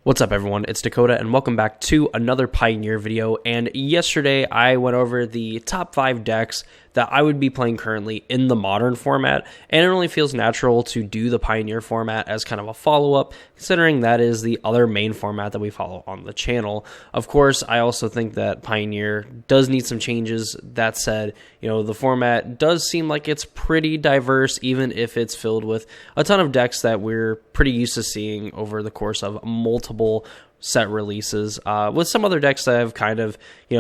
What's up, everyone? It's Dakota, and welcome back to another Pioneer video. And yesterday, I went over the top 5 decks that I would be playing currently in the Modern format, and it only feels natural to do the Pioneer format as kind of a follow-up, considering that is the other main format that we follow on the channel. Of course, I also think that Pioneer does need some changes. That said, the format does seem like it's pretty diverse, even if it's filled with a ton of decks that we're pretty used to seeing over the course of multiple set releases, with some other decks that have kind of,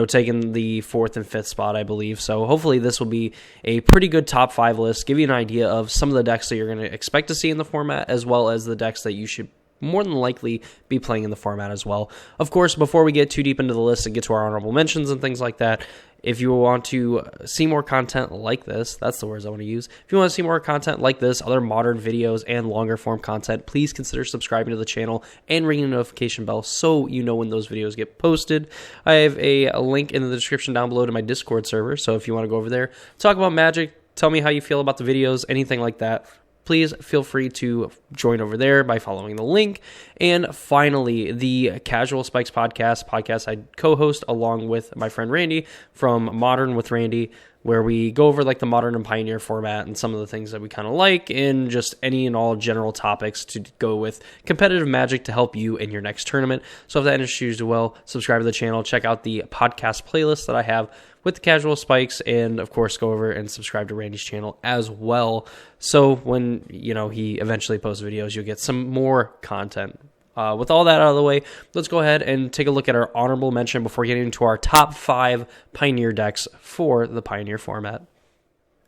taken the 4th and 5th spot, I believe. So hopefully this will be a pretty good top 5 list, give you an idea of some of the decks that you're going to expect to see in the format, as well as the decks that you should more than likely be playing in the format as well. Of course, before we get too deep into the list and get to our honorable mentions and things like that, if you want to see more content like this, that's the words I want to use. If you want to see more content like this, other Modern videos and longer form content, please consider subscribing to the channel and ringing the notification bell so you know when those videos get posted. I have a link in the description down below to my Discord server, so if you want to go over there, talk about Magic, tell me how you feel about the videos, anything like that, please feel free to join over there by following the link. And finally, the Casual Spikes podcast I co-host along with my friend Randy from Modern with Randy, where we go over like the Modern and Pioneer format and some of the things that we kind of like, and just any and all general topics to go with competitive Magic to help you in your next tournament. So if that interests you as well, subscribe to the channel, check out the podcast playlist that I have with the Casual Spikes, and of course go over and subscribe to Randy's channel as well. So when he eventually posts videos, you'll get some more content. With all that out of the way, let's go ahead and take a look at our honorable mention before getting into our top 5 Pioneer decks for the Pioneer format.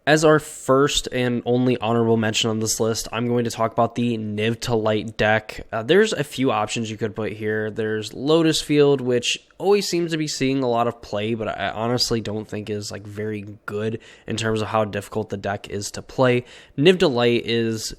As our first and only honorable mention on this list, I'm going to talk about the Niv to Light deck. There's a few options you could put here. There's Lotus Field, which always seems to be seeing a lot of play, but I honestly don't think is very good in terms of how difficult the deck is to play. Niv to Light is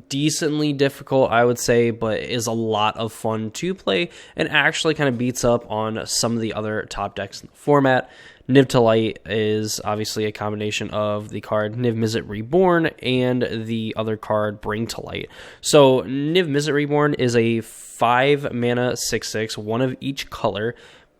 decently difficult, I would say, but is a lot of fun to play and actually kind of beats up on some of the other top decks in the format. Niv to Light is obviously a combination of the card Niv Mizzet Reborn and the other card Bring to Light. So Niv Mizzet Reborn is a 5 mana 6/6, one of each color,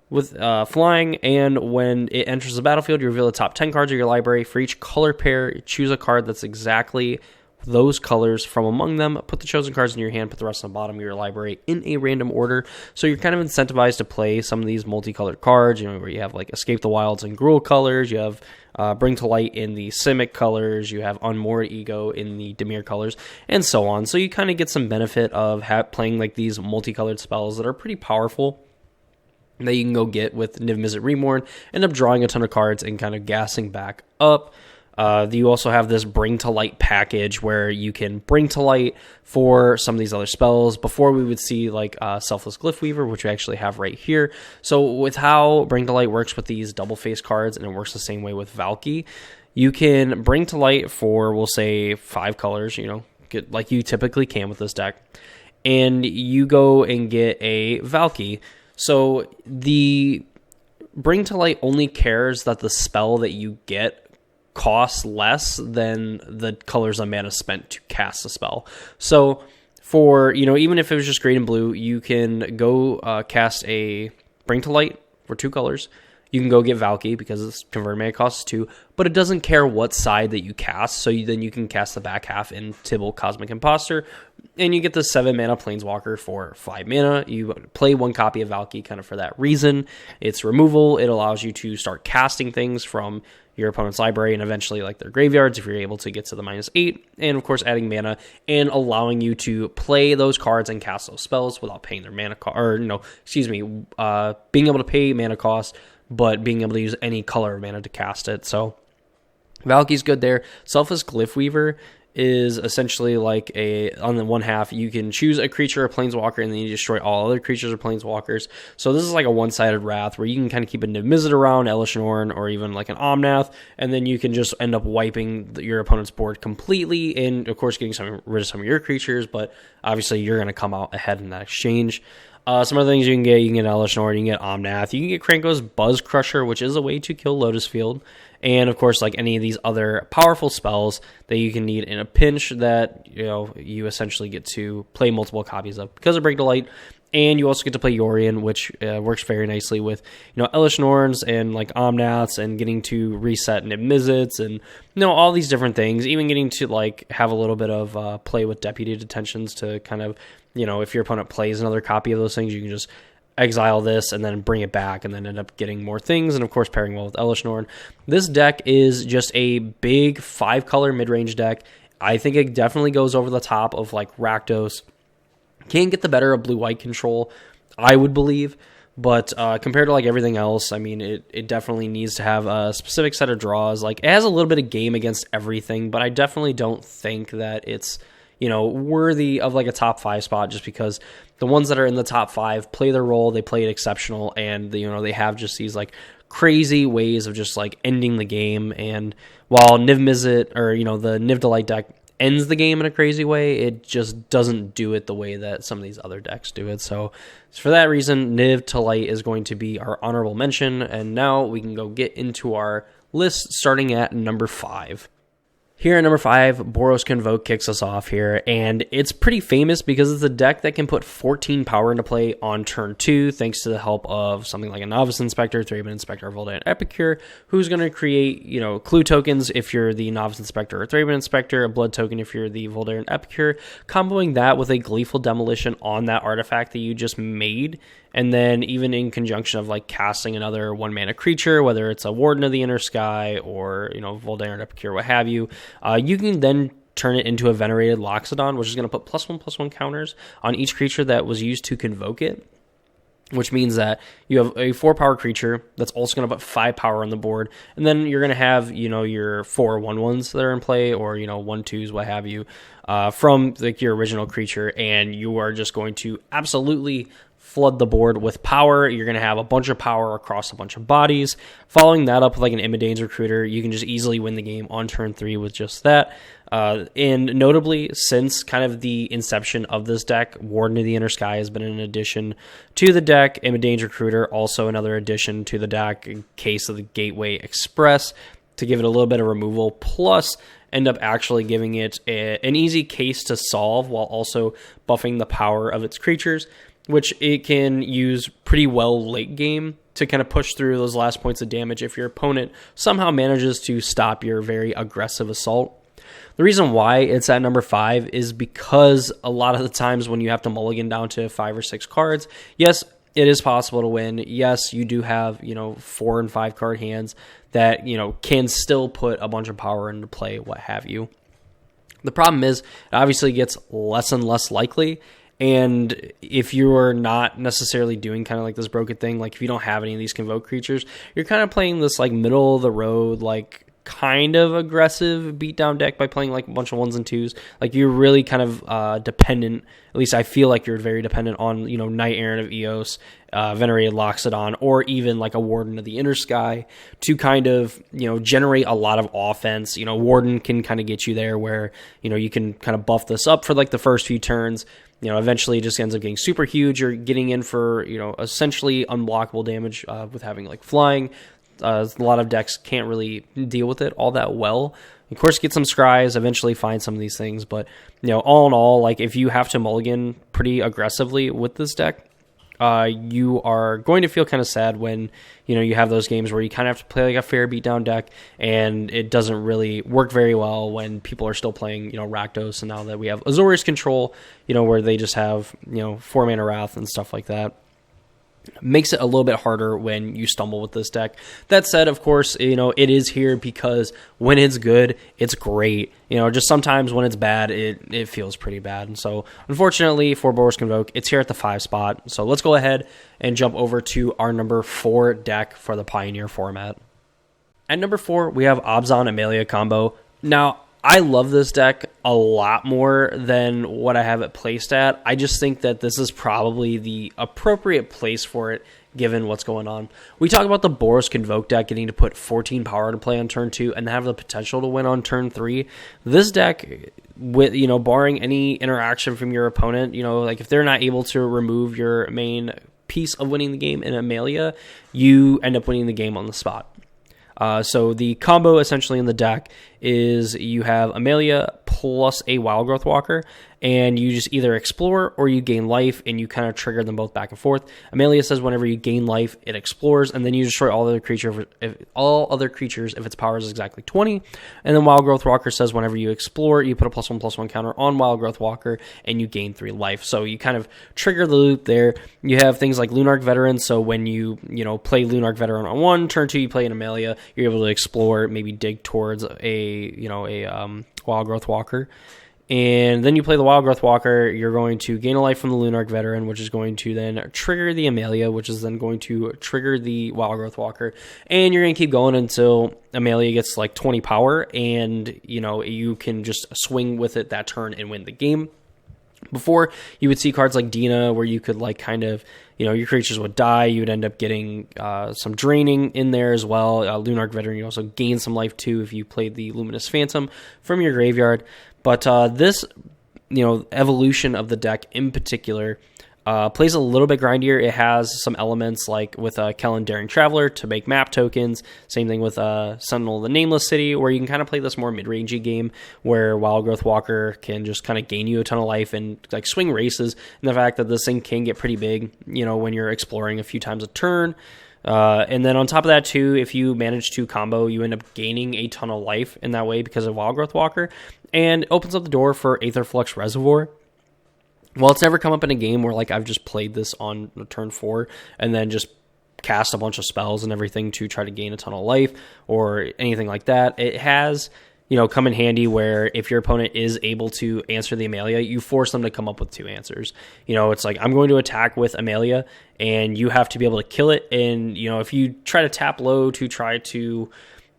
with flying, and when it enters the battlefield, you reveal the top 10 cards of your library. For each color pair, choose a card that's exactly those colors from among them, put the chosen cards in your hand, put the rest on the bottom of your library in a random order. So you're kind of incentivized to play some of these multicolored cards, where you have like Escape the Wilds and Gruul colors, you have Bring to Light in the Simic colors, you have Unmoored Ego in the Dimir colors, and so on. So you kind of get some benefit of playing like these multicolored spells that are pretty powerful, that you can go get with Niv Mizzet Reborn, end up drawing a ton of cards and kind of gassing back up. You also have this Bring to Light package where you can bring to light for some of these other spells. Before we would see like Selfless Glyph Weaver, which we actually have right here. So with how Bring to Light works with these double face cards, and it works the same way with Valky, you can bring to light for, we'll say, 5 colors, get like you typically can with this deck, and you go and get a Valky. So the Bring to Light only cares that the spell that you get costs less than the colors on mana spent to cast a spell. So for, even if it was just green and blue, you can go cast a Bring to Light for 2 colors. You can go get Valky because its converted mana costs 2, but it doesn't care what side that you cast, so then you can cast the back half in Tibble Cosmic Imposter, and you get the 7 mana Planeswalker for 5 mana. You play 1 copy of Valky kind of for that reason. It's removal. It allows you to start casting things from your opponent's library and eventually like their graveyards if you're able to get to the -8, and of course adding mana and allowing you to play those cards and cast those spells without paying their mana cost, being able to pay mana cost, but being able to use any color of mana to cast it. So Valky's good there. Selfless Glyph Weaver is essentially like on the one half, you can choose a creature or planeswalker, and then you destroy all other creatures or planeswalkers. So this is like a one-sided Wrath, where you can kind of keep a Niv Mizzet around, Elesh Norn, or even like an Omnath, and then you can just end up wiping your opponent's board completely, and of course getting rid of some of your creatures, but obviously you're going to come out ahead in that exchange. Some other things you can get Elesh Norn, you can get Omnath, you can get Kranko's Buzz Crusher, which is a way to kill Lotus Field, and of course like any of these other powerful spells that you can need in a pinch that you essentially get to play multiple copies of because of Bring to Light. And you also get to play Yorion, which works very nicely with, Elish Norns and like Omnaths, and getting to reset Niv Mizzets, and all these different things. Even getting to like have a little bit of play with Deputy Detentions to kind of, if your opponent plays another copy of those things, you can just exile this and then bring it back and then end up getting more things, and of course pairing well with Elish Norn. This deck is just a big 5-color mid-range deck. I think it definitely goes over the top of like Rakdos. Can get the better of blue-white control, I would believe, but compared to like everything else, I mean, it definitely needs to have a specific set of draws. Like, it has a little bit of game against everything, but I definitely don't think that it's, worthy of like a top 5 spot, just because the ones that are in the top 5 play their role, they play it exceptional, and they have just these like crazy ways of just like ending the game. And while Niv Mizzet, or the Niv Delight deck ends the game in a crazy way, it just doesn't do it the way that some of these other decks do it. So for that reason, Niv Delight is going to be our honorable mention. And now we can go get into our list, starting at number 5. Here at number 5, Boros Convoke kicks us off here, and it's pretty famous because it's a deck that can put 14 power into play on turn 2, thanks to the help of something like a Novice Inspector, Thraben Inspector, Voldaren Epicure, who's going to create, clue tokens if you're the Novice Inspector or Thraben Inspector, a blood token if you're the Voldaren Epicure, comboing that with a Gleeful Demolition on that artifact that you just made. And then even in conjunction of like casting another 1-mana creature, whether it's a Warden of the Inner Sky or, Voldaren Epicure, what have you, you can then turn it into a Venerated Loxodon, which is going to put +1/+1 counters on each creature that was used to convoke it. Which means that you have a 4-power creature that's also going to put 5 power on the board. And then you're going to have, your 4 1/1s that are in play, or, 1/2s, what have you, from like your original creature. And you are just going to absolutely flood the board with power. You're going to have a bunch of power across a bunch of bodies. Following that up with like an Imidane's Recruiter, you can just easily win the game on turn 3 with just that. And notably, since kind of the inception of this deck, Warden of the Inner Sky has been an addition to the deck. Imidane's Recruiter, also another addition to the deck in case of the Gateway Express, to give it a little bit of removal, plus end up actually giving it an easy case to solve while also buffing the power of its creatures, which it can use pretty well late game to kind of push through those last points of damage if your opponent somehow manages to stop your very aggressive assault. The reason why it's at number 5 is because a lot of the times when you have to mulligan down to 5 or 6 cards, yes, it is possible to win. Yes, you do have, 4 and 5 card hands that, can still put a bunch of power into play, what have you. The problem is, it obviously gets less and less likely. And if you're not necessarily doing kind of like this broken thing, like if you don't have any of these Convoke creatures, you're kind of playing this like middle of the road, like kind of aggressive beatdown deck by playing like a bunch of 1s and 2s. Like you're really kind of dependent, at least I feel like you're very dependent on, Knight Errant of Eos, Venerated Loxodon, or even like a Warden of the Inner Sky to kind of, generate a lot of offense. Warden can kind of get you there where, you can kind of buff this up for like the first few turns. Eventually it just ends up getting super huge. You're getting in for, essentially unblockable damage with having like flying. A lot of decks can't really deal with it all that well. Of course, get some scries, eventually find some of these things. But, all in all, like if you have to mulligan pretty aggressively with this deck, you are going to feel kind of sad when, you have those games where you kind of have to play like a fair beatdown deck, and it doesn't really work very well when people are still playing, Rakdos, and now that we have Azorius control, where they just have, 4-mana Wrath and stuff like that. Makes it a little bit harder when you stumble with this deck. That said, of course, it is here because when it's good, it's great. Just sometimes when it's bad, it feels pretty bad. And so, unfortunately, for Boros Convoke, it's here at the 5 spot. So let's go ahead and jump over to our number 4 deck for the Pioneer format. At number 4, we have Abzan Amelia Combo. Now, I love this deck a lot more than what I have it placed at. I just think that this is probably the appropriate place for it, given what's going on. We talk about the Boros Convoke deck getting to put 14 power to play on turn 2 and have the potential to win on turn 3. This deck, with barring any interaction from your opponent, like if they're not able to remove your main piece of winning the game in Amelia, you end up winning the game on the spot. So the combo essentially in the deck is you have Amelia plus a Wild Growth Walker, and you just either explore or you gain life, and you kind of trigger them both back and forth. Amelia says whenever you gain life, it explores, and then you destroy all other creatures if its power is exactly 20. And then Wild Growth Walker says whenever you explore, you put a +1/+1 counter on Wild Growth Walker, and you gain 3 life. So you kind of trigger the loop there. You have things like Lunarch Veteran, so when you play Lunarch Veteran on 1, turn 2 you play an Amelia, you're able to explore, maybe dig towards a Wild Growth Walker. And then you play the Wild Growth Walker, you're going to gain a life from the Lunarch Veteran, which is going to then trigger the Amelia, which is then going to trigger the Wild Growth Walker. And you're going to keep going until Amelia gets like 20 power, and you can just swing with it that turn and win the game. Before, you would see cards like Dina, where you could your creatures would die. You would end up getting some draining in there as well. Lunarch Veteran, you also gain some life too if you played the Luminous Phantom from your graveyard. But this, evolution of the deck in particular plays a little bit grindier. It has some elements like with Kellen Daring Traveler to make map tokens. Same thing with Sentinel of the Nameless City, where you can kind of play this more mid-rangey game where Wild Growth Walker can just kind of gain you a ton of life and like swing races. And the fact that this thing can get pretty big, when you're exploring a few times a turn. And then on top of that too, if you manage to combo, you end up gaining a ton of life in that way because of Wild Growth Walker, and it opens up the door for Aetherflux Reservoir. Well, it's never come up in a game where I've just played this on turn 4 and then just cast a bunch of spells and everything to try to gain a ton of life or anything like that. It has come in handy where if your opponent is able to answer the Amelia, you force them to come up with 2 answers. It's like, I'm going to attack with Amelia, and you have to be able to kill it. And, if you try to tap low to try to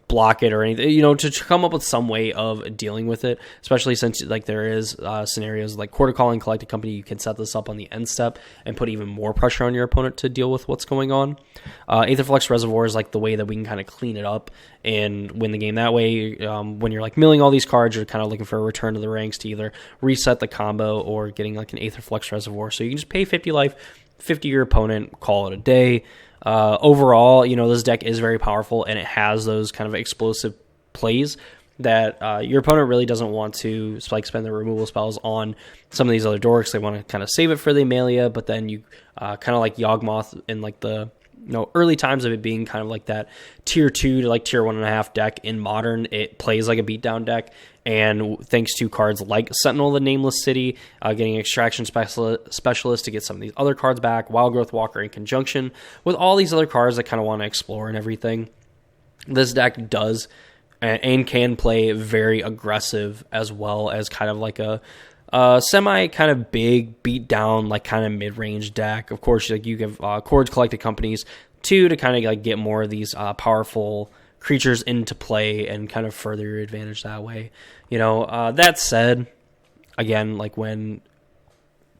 block it or anything, to come up with some way of dealing with it, especially since there is scenarios like Quarter Calling Collected Company, you can set this up on the end step and put even more pressure on your opponent to deal with what's going on. Aetherflux Reservoir is the way that we can kind of clean it up and win the game that way. When you're milling all these cards, you're kind of looking for a return to the ranks to either reset the combo or getting an Aetherflux Reservoir. So you can just pay 50 life, 50 your opponent, call it a day. Overall, this deck is very powerful, and it has those kind of explosive plays that your opponent really doesn't want to spend their removal spells on some of these other dorks. They want to kind of save it for the Amelia, but then you kind of like Yawgmoth in the early times of it being kind of like that tier 2 to tier 1.5 deck in Modern. It plays like a beatdown deck, and thanks to cards like Sentinel of the Nameless City, getting Extraction Specialist to get some of these other cards back, Wild Growth Walker in conjunction with all these other cards that kind of want to explore and everything, this deck does and can play very aggressive, as well as kind of like a semi kind of big beat down, kind of mid-range deck. Of course, you give Chords Collected Companies to kind of get more of these powerful creatures into play and kind of further your advantage that way. That said, again, when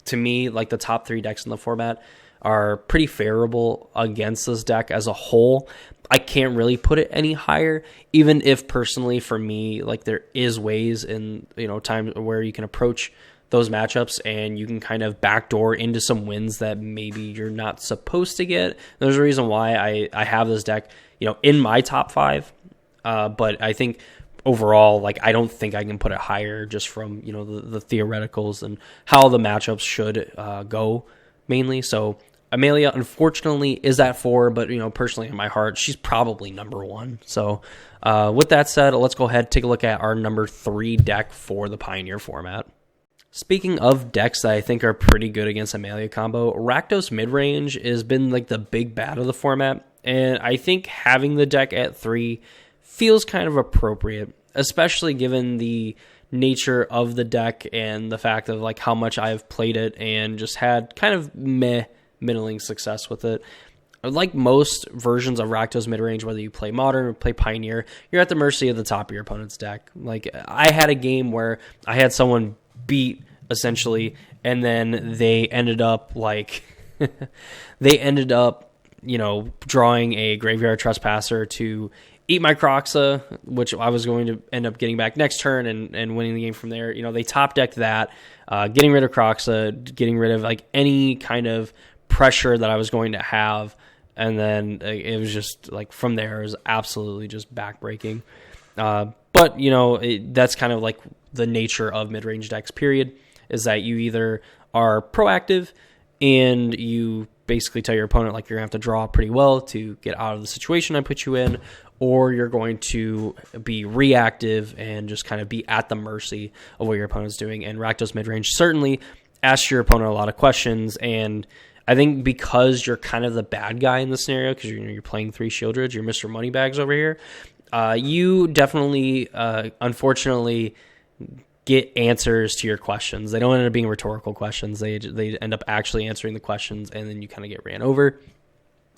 to me, the top 3 decks in the format are pretty favorable against this deck as a whole. I can't really put it any higher, even if personally for me, there is ways in, times where you can approach those matchups and you can kind of backdoor into some wins that maybe you're not supposed to get. There's a reason why I have this deck, in my top 5. But I think overall, I don't think I can put it higher just from, the theoreticals and how the matchups should go mainly. So Amelia, unfortunately, is at 4, but, personally in my heart, she's probably number 1. So with that said, let's go ahead and take a look at our number 3 deck for the Pioneer format. Speaking of decks that I think are pretty good against Amelia Combo, Rakdos Midrange has been the big bad of the format, and I think having the deck at 3 feels kind of appropriate, especially given the nature of the deck and the fact of how much I've played it and just had kind of middling success with it. Like most versions of Rakdos Midrange, whether you play Modern or play Pioneer, you're at the mercy of the top of your opponent's deck. I had a game where I had someone beat essentially, and then they ended up drawing a Graveyard Trespasser to eat my Kroxa, which I was going to end up getting back next turn and winning the game from there. They top decked that, getting rid of Kroxa, getting rid of any kind of pressure that I was going to have, and then it was just from there, it was absolutely just backbreaking. But, you know, that's kind of like the nature of mid-range decks, period, is that you either are proactive and you basically tell your opponent, like, you're going to have to draw pretty well to get out of the situation I put you in, or you're going to be reactive and just kind of be at the mercy of what your opponent's doing. And Rakdos midrange certainly asks your opponent a lot of questions, and I think because you're kind of the bad guy in this scenario, because you're playing 3 Shieldreds, you're Mr. Moneybags over here, you definitely, unfortunately, get answers to your questions. They don't end up being rhetorical questions. They end up actually answering the questions, and then you kind of get ran over.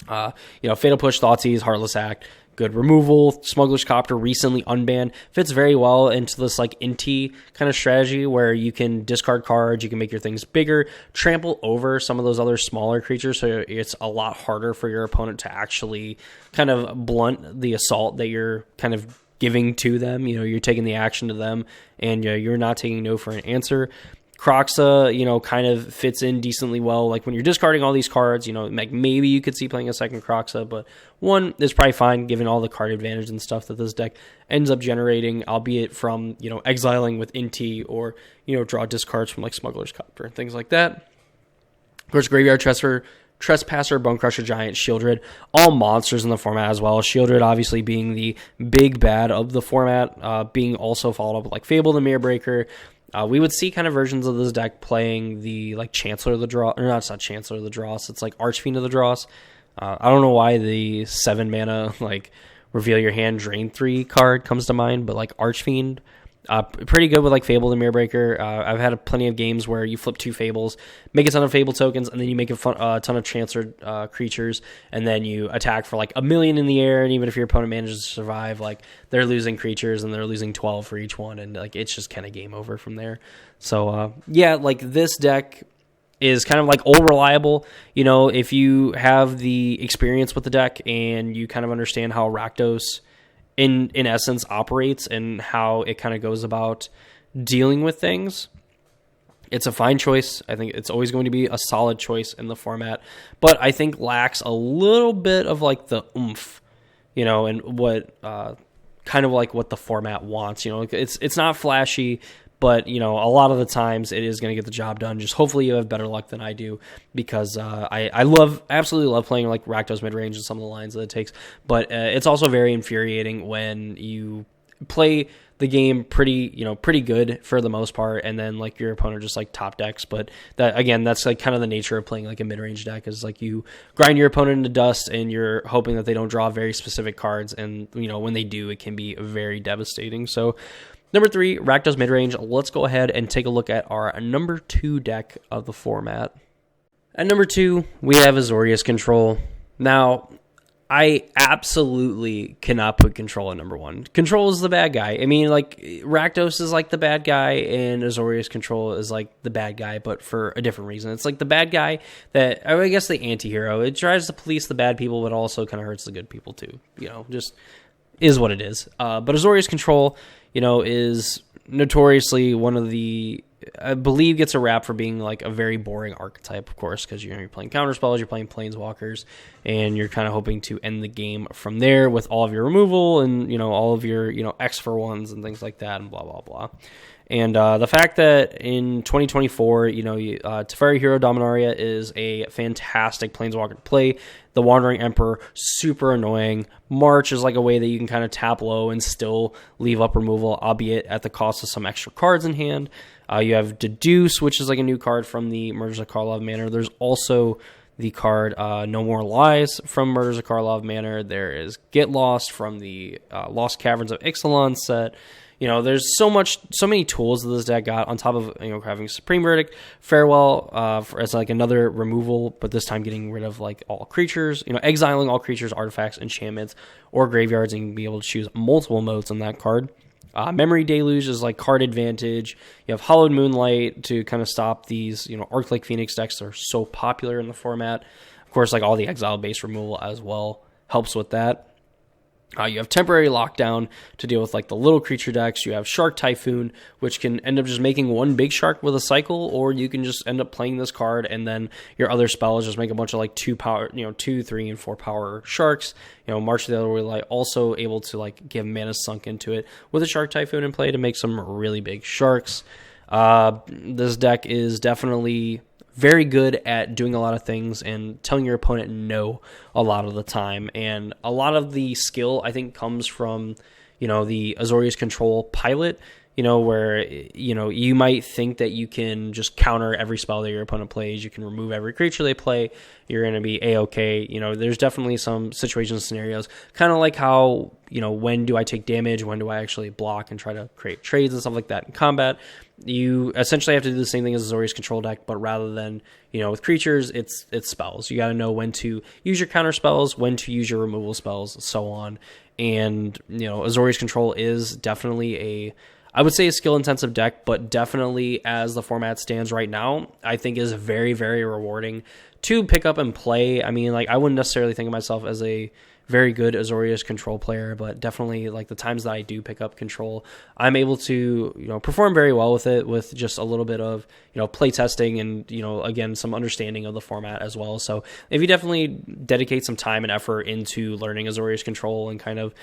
You know, Fatal Push, Thoughtseize, Heartless Act, good removal. Smuggler's Copter, recently unbanned, fits very well into this like inty kind of strategy where you can discard cards, you can make your things bigger, trample over some of those other smaller creatures, so it's a lot harder for your opponent to actually kind of blunt the assault that you're kind of giving to them. You know, you're taking the action to them, and you're not taking no for an answer. Croxa, you know, kind of fits in decently well. Like when you're discarding all these cards, you know, like maybe you could see playing a second Croxa, but 1 is probably fine given all the card advantage and stuff that this deck ends up generating, albeit from, you know, exiling with Inti, or, you know, draw discards from like Smuggler's Copter and things like that. Of course, Graveyard Trespasser, Bone Crusher Giant, Shieldred, all monsters in the format as well. Shieldred obviously being the big bad of the format, being also followed up with like Fable the Mirror Breaker. We would see kind of versions of this deck playing the like Chancellor of the Draw, or not, it's not Chancellor of the Dross, it's like Archfiend of the Dross. I don't know why the 7 mana like Reveal Your Hand, Drain 3 card comes to mind, but like Archfiend, pretty good with like Fable the Mirror Breaker. I've had plenty of games where you flip 2 Fables, make a ton of Fable tokens, and then you make a ton of Chancellor creatures, and then you attack for like 1 million in the air, and even if your opponent manages to survive, like they're losing creatures, and they're losing 12 for each one, and like it's just kind of game over from there. So yeah, like this deck is kind of like all reliable. You know, if you have the experience with the deck and you kind of understand how Rakdos in essence operates and how it kind of goes about dealing with things, it's a fine choice. I think it's always going to be a solid choice in the format, but I think lacks a little bit of like the oomph, you know, and what kind of like what the format wants. You know, it's not flashy, but, you know, a lot of the times it is going to get the job done. Just hopefully you have better luck than I do, because I absolutely love playing like Rakdos midrange and some of the lines that it takes. But it's also very infuriating when you play the game pretty good for the most part, and then like your opponent just like top decks. But that, again, that's like kind of the nature of playing like a mid-range deck, is like you grind your opponent into dust and you're hoping that they don't draw very specific cards, and you know, when they do, it can be very devastating. So number 3, Rakdos midrange. Let's go ahead and take a look at our number 2 deck of the format. At number 2, we have Azorius Control. Now, I absolutely cannot put Control at number 1. Control is the bad guy. I mean, like, Rakdos is like the bad guy, and Azorius Control is like the bad guy, but for a different reason. It's like the bad guy that, I guess, the anti-hero. It tries to police the bad people, but also kind of hurts the good people too. You know, just is what it is. But Azorius Control, you know, is notoriously one of the, I believe, gets a rap for being like a very boring archetype, of course, because you're playing counterspells, you're playing planeswalkers, and you're kind of hoping to end the game from there with all of your removal and, you know, all of your, you know, X for 1s and things like that, and blah, blah, blah. And the fact that in 2024, you know, Teferi Hero Dominaria is a fantastic planeswalker to play. The Wandering Emperor, super annoying. March is like a way that you can kind of tap low and still leave up removal, albeit at the cost of some extra cards in hand. You have Deduce, which is like a new card from the Murders of Karlov Manor. There's also the card No More Lies from Murders of Karlov Manor. There is Get Lost from the Lost Caverns of Ixalan set. You know, there's so many tools that this deck got, on top of, you know, having Supreme Verdict, Farewell as like another removal, but this time getting rid of like all creatures, you know, exiling all creatures, artifacts, enchantments, or graveyards, and you can be able to choose multiple modes on that card. Memory Deluge is like card advantage. You have Hallowed Moonlight to kind of stop these, you know, Arc-like Phoenix decks that are so popular in the format. Of course, like all the exile-based removal as well helps with that. You have Temporary Lockdown to deal with like the little creature decks. You have Shark Typhoon, which can end up just making one big shark with a cycle, or you can just end up playing this card and then your other spells just make a bunch of like 2 power, 2, 3, and 4 power sharks. March of the Other Light also able to like give mana sunk into it with a Shark Typhoon in play to make some really big sharks. This deck is definitely very good at doing a lot of things and telling your opponent no a lot of the time. And a lot of the skill, I think, comes from, the Azorius Control pilot, where, you might think that you can just counter every spell that your opponent plays. You can remove every creature they play. You're going to be A-okay. There's definitely some situations, scenarios, kind of like how, when do I take damage? When do I actually block and try to create trades and stuff like that in combat? You essentially have to do the same thing as Azorius Control deck, but rather than, with creatures, it's spells. You got to know when to use your counter spells, when to use your removal spells, so on. And, Azorius Control is definitely I would say a skill-intensive deck, but definitely as the format stands right now, I think is very, very rewarding to pick up and play. I mean, I wouldn't necessarily think of myself as a very good Azorius Control player, but definitely the times that I do pick up Control, I'm able to, perform very well with it with just a little bit of, play testing and, again, some understanding of the format as well. So if you definitely dedicate some time and effort into learning Azorius Control and kind of,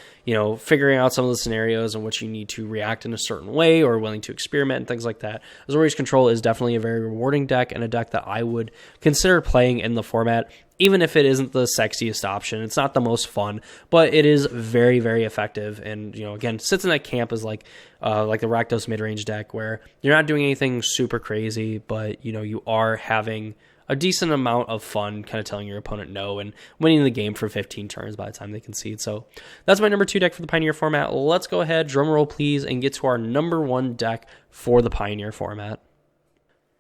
figuring out some of the scenarios in which you need to react in a certain way or willing to experiment and things like that, Azorius Control is definitely a very rewarding deck and a deck that I would consider playing in the format. Even if it isn't the sexiest option, it's not the most fun, but it is very, very effective. And, again, sits in that camp as like the Rakdos Midrange deck where you're not doing anything super crazy, but, you are having a decent amount of fun kind of telling your opponent no and winning the game for 15 turns by the time they concede. So that's my number 2 deck for the Pioneer format. Let's go ahead, drum roll please, and get to our number 1 deck for the Pioneer format.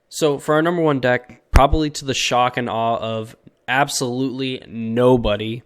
So for our number 1 deck, probably to the shock and awe of absolutely nobody,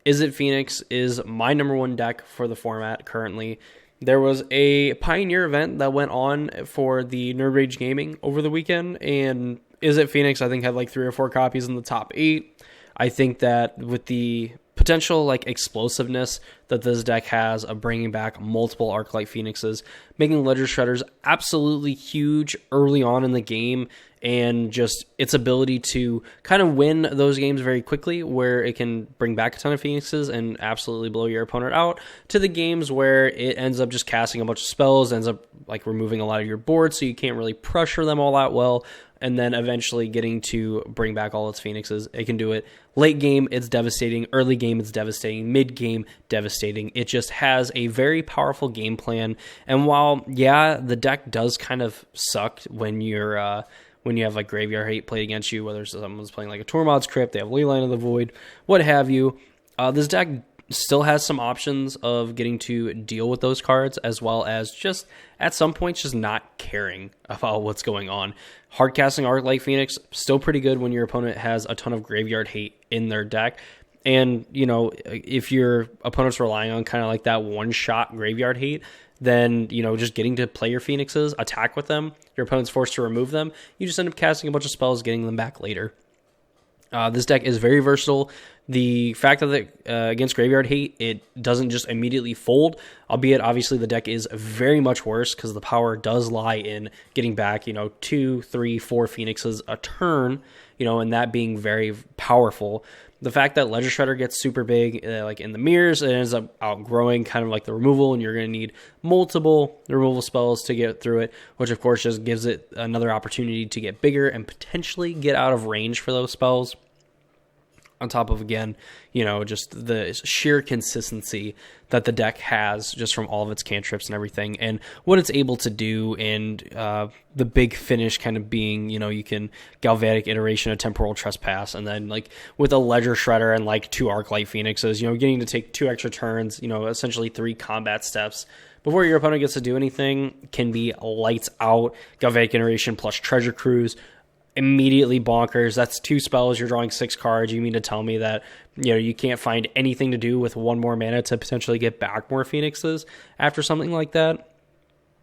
Izzet Phoenix is my number 1 deck for the format currently. There was a Pioneer event that went on for the Nerd Rage Gaming over the weekend, and Izzet Phoenix, I think, had 3 or 4 copies in the top 8. I think that with the potential explosiveness that this deck has of bringing back multiple Arclight Phoenixes, making Ledger Shredders absolutely huge early on in the game, and just its ability to kind of win those games very quickly where it can bring back a ton of Phoenixes and absolutely blow your opponent out, to the games where it ends up just casting a bunch of spells, ends up removing a lot of your board so you can't really pressure them all that well, and then eventually getting to bring back all its Phoenixes. It can do it late game, it's devastating. Early game, it's devastating. Mid game, devastating. It just has a very powerful game plan. And while, yeah, the deck does kind of suck when you're when you have Graveyard Hate played against you, whether someone's playing a Tormod's Crypt, they have Leyline of the Void, what have you, this deck still has some options of getting to deal with those cards, as well as just at some points just not caring about what's going on. Hardcasting Arclight Phoenix, still pretty good when your opponent has a ton of Graveyard Hate in their deck. And, if your opponent's relying on kind of that one-shot Graveyard Hate, then, just getting to play your Phoenixes, attack with them, your opponent's forced to remove them, you just end up casting a bunch of spells, getting them back later. This deck is very versatile. The fact that against Graveyard Hate, it doesn't just immediately fold, albeit obviously the deck is very much worse because the power does lie in getting back, 2, 3, 4 Phoenixes a turn, and that being very powerful. The fact that Ledger Shredder gets super big, in the mirrors, it ends up outgrowing kind of the removal, and you're going to need multiple removal spells to get through it, which of course just gives it another opportunity to get bigger and potentially get out of range for those spells. On top of, again, just the sheer consistency that the deck has just from all of its cantrips and everything, and what it's able to do, and the big finish kind of being, you can Galvanic Iteration, a Temporal Trespass, and then with a Ledger Shredder and 2 Arclight Phoenixes, getting to take 2 extra turns, essentially 3 combat steps before your opponent gets to do anything can be lights out. Galvanic Iteration plus Treasure Cruise, immediately bonkers. That's 2 spells, you're drawing 6 cards. You mean to tell me that you can't find anything to do with 1 more mana to potentially get back more Phoenixes after something like that?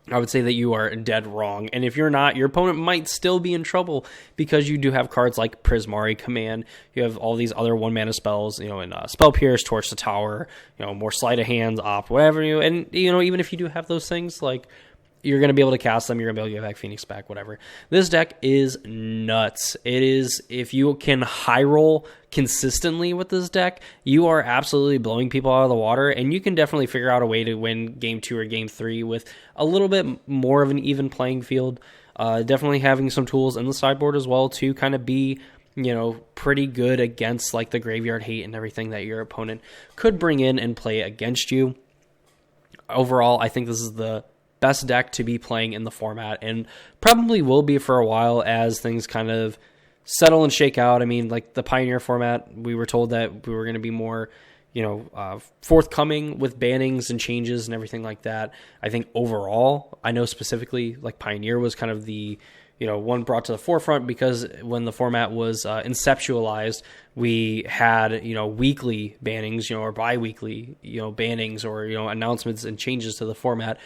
I would say that you are dead wrong. And if you're not, your opponent might still be in trouble because you do have cards like Prismari Command. You have all these other one-mana spells, in Spell Pierce, Torch the Tower, more Sleight of Hand, Opt, whatever. And, even if you do have those things, like, you're going to be able to cast them. You're going to be able to get back Phoenix back, whatever. This deck is nuts. It is, if you can high roll consistently with this deck, you are absolutely blowing people out of the water, and you can definitely figure out a way to win game 2 or game 3 with a little bit more of an even playing field. Definitely having some tools in the sideboard as well to kind of be, pretty good against like the graveyard hate and everything that your opponent could bring in and play against you. Overall, I think this is the best deck to be playing in the format, and probably will be for a while as things kind of settle and shake out. I mean, like the Pioneer format, we were told that we were going to be more, forthcoming with bannings and changes and everything like that. I think overall, I know specifically like Pioneer was kind of the, one brought to the forefront because when the format was inceptualized, we had, weekly bannings, or bi-weekly, bannings or, announcements and changes to the format.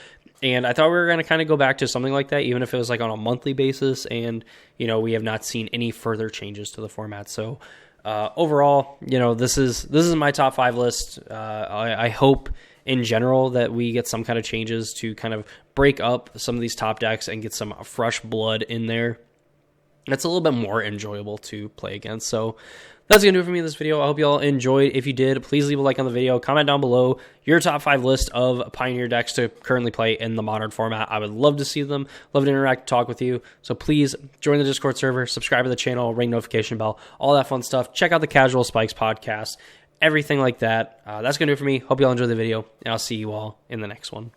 And I thought we were going to kind of go back to something like that, even if it was like on a monthly basis. And, we have not seen any further changes to the format. So overall, this is my top 5 list. I hope in general that we get some kind of changes to kind of break up some of these top decks and get some fresh blood in there. It's a little bit more enjoyable to play against. So that's going to do it for me in this video. I hope you all enjoyed. If you did, please leave a like on the video. Comment down below your top 5 list of Pioneer decks to currently play in the Modern format. I would love to see them. Love to interact, talk with you. So please join the Discord server, subscribe to the channel, ring notification bell, all that fun stuff. Check out the Casual Spikes podcast, everything like that. That's going to do it for me. Hope you all enjoyed the video, and I'll see you all in the next one.